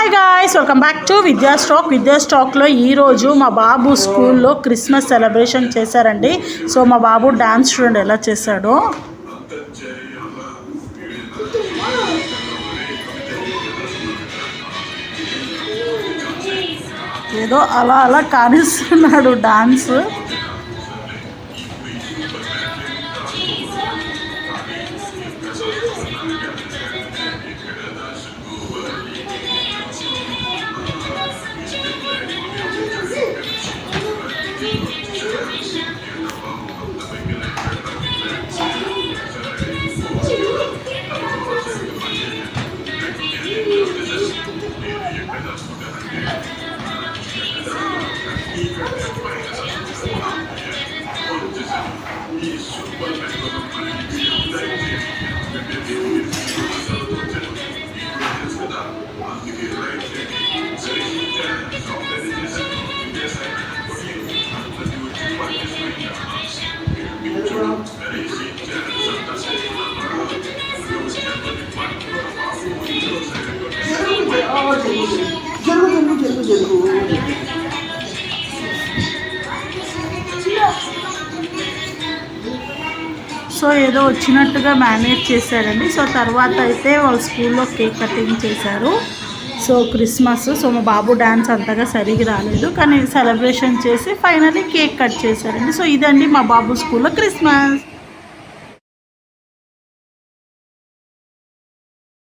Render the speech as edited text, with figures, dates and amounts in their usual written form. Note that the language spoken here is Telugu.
Hi guys, welcome back to విద్యా స్టాక్లో ఈరోజు మా బాబు స్కూల్లో క్రిస్మస్ సెలబ్రేషన్ చేశారండి. సో మా బాబు డాన్స్ చూడండి ఎలా చేశాడో. ఏదో అలా అలా కానిస్తున్నాడు డాన్స్. సో ఏదో వచ్చినట్టుగా మేనేజ్ చేశాడండి. సో తర్వాత అయితే వాళ్ళ స్కూల్లో కేక్ కటింగ్ చేశారు. So Christmas. సో మా బాబు డ్యాన్స్ అంతగా సరిగ్గా రాలేదు, కానీ సెలబ్రేషన్ చేసి ఫైనల్లీ కేక్ కట్ చేశారండి. సో ఇదండి మా బాబు స్కూల్లో క్రిస్మస్.